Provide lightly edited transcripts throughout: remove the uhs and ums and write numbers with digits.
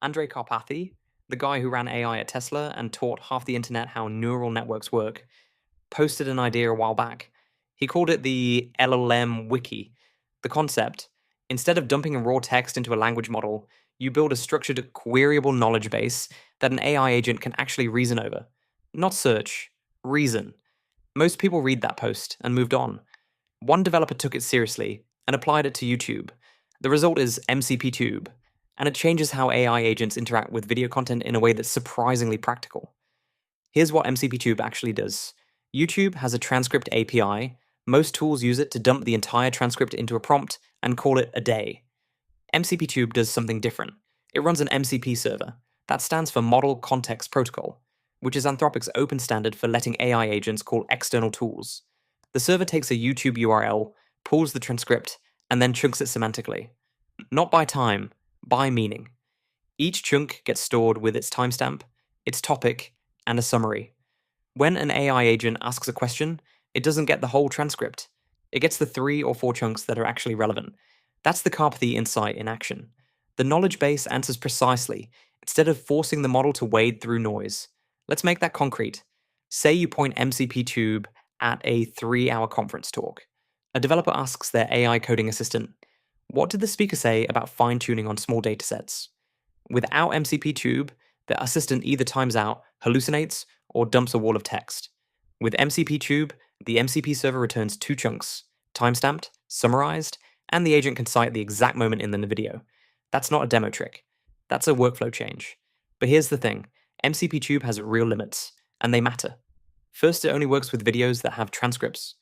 Andrej Karpathy, the guy who ran AI at Tesla and taught half the internet how neural networks work, posted an idea a while back. He called it the LLM Wiki. The concept: instead of dumping raw text into a language model, you build a structured, queryable knowledge base that an AI agent can actually reason over. Not search, reason. Most people read that post and moved on. One developer took it seriously and applied it to YouTube. The result is MCPTube, and it changes how AI agents interact with video content in a way that's surprisingly practical. Here's what MCPTube actually does. YouTube has a transcript API. Most tools use it to dump the entire transcript into a prompt and call it a day. MCPTube does something different. It runs an MCP server. That stands for Model Context Protocol, which is Anthropic's open standard for letting AI agents call external tools. The server takes a YouTube URL, pulls the transcript, and then chunks it semantically. Not by time, by meaning. Each chunk gets stored with its timestamp, its topic, and a summary. When an AI agent asks a question, it doesn't get the whole transcript. It gets the 3 or 4 chunks that are actually relevant. That's the Karpathy insight in action. The knowledge base answers precisely, instead of forcing the model to wade through noise. Let's make that concrete. Say you point MCPTube at a 3-hour conference talk. A developer asks their AI coding assistant, "What did the speaker say about fine-tuning on small datasets?" Without MCPTube, the assistant either times out, hallucinates, or dumps a wall of text. With MCPTube, the MCP server returns 2 chunks, timestamped, summarized, and the agent can cite the exact moment in the video. That's not a demo trick. That's a workflow change. But here's the thing, MCPTube has real limits, and they matter. First, it only works with videos that have transcripts.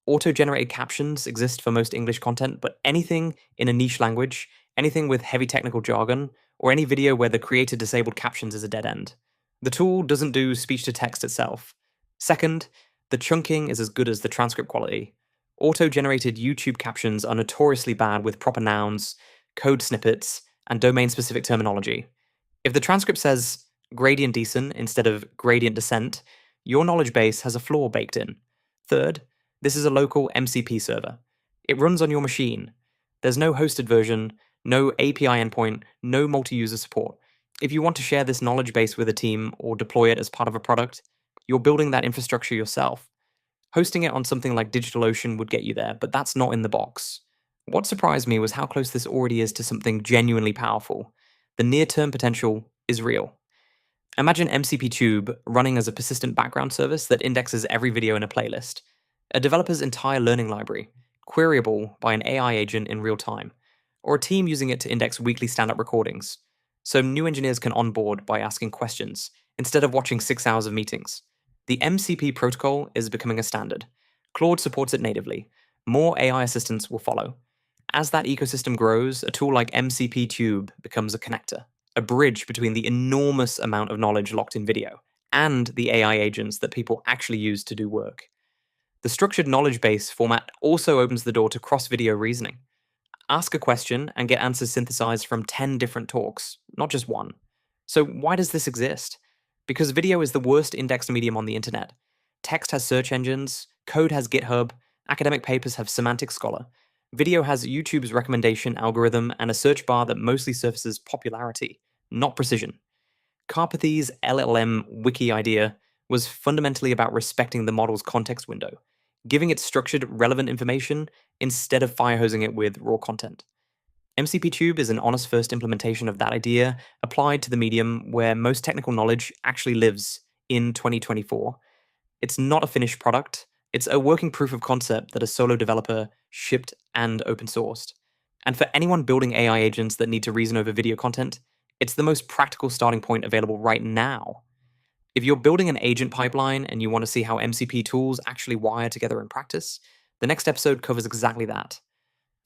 Auto-generated captions exist for most English content, but anything in a niche language, anything with heavy technical jargon, or any video where the creator disabled captions is a dead end. The tool doesn't do speech-to-text itself. Second, the chunking is as good as the transcript quality. Auto-generated YouTube captions are notoriously bad with proper nouns, code snippets, and domain-specific terminology. If the transcript says gradient descent instead of gradient descent, your knowledge base has a flaw baked in. Third, this is a local MCP server. It runs on your machine. There's no hosted version, no API endpoint, no multi-user support. If you want to share this knowledge base with a team or deploy it as part of a product, you're building that infrastructure yourself. Hosting it on something like DigitalOcean would get you there, but that's not in the box. What surprised me was how close this already is to something genuinely powerful. The near-term potential is real. Imagine MCPTube running as a persistent background service that indexes every video in a playlist. A developer's entire learning library, queryable by an AI agent in real time, or a team using it to index weekly stand-up recordings. So new engineers can onboard by asking questions, instead of watching 6 hours of meetings. The MCP protocol is becoming a standard. Claude supports it natively. More AI assistants will follow. As that ecosystem grows, a tool like MCPTube becomes a connector, a bridge between the enormous amount of knowledge locked in video and the AI agents that people actually use to do work. The structured knowledge base format also opens the door to cross-video reasoning. Ask a question and get answers synthesized from 10 different talks, not just one. So why does this exist? Because video is the worst indexed medium on the internet. Text has search engines, code has GitHub, academic papers have Semantic Scholar. Video has YouTube's recommendation algorithm and a search bar that mostly surfaces popularity, not precision. Karpathy's LLM Wiki idea was fundamentally about respecting the model's context window, giving it structured, relevant information instead of firehosing it with raw content. MCPTube is an honest first implementation of that idea applied to the medium where most technical knowledge actually lives in 2024. It's not a finished product. It's a working proof of concept that a solo developer shipped and open sourced. And for anyone building AI agents that need to reason over video content, it's the most practical starting point available right now. If you're building an agent pipeline and you want to see how MCP tools actually wire together in practice, the next episode covers exactly that.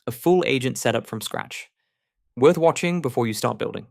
A full agent setup from scratch. Worth watching before you start building.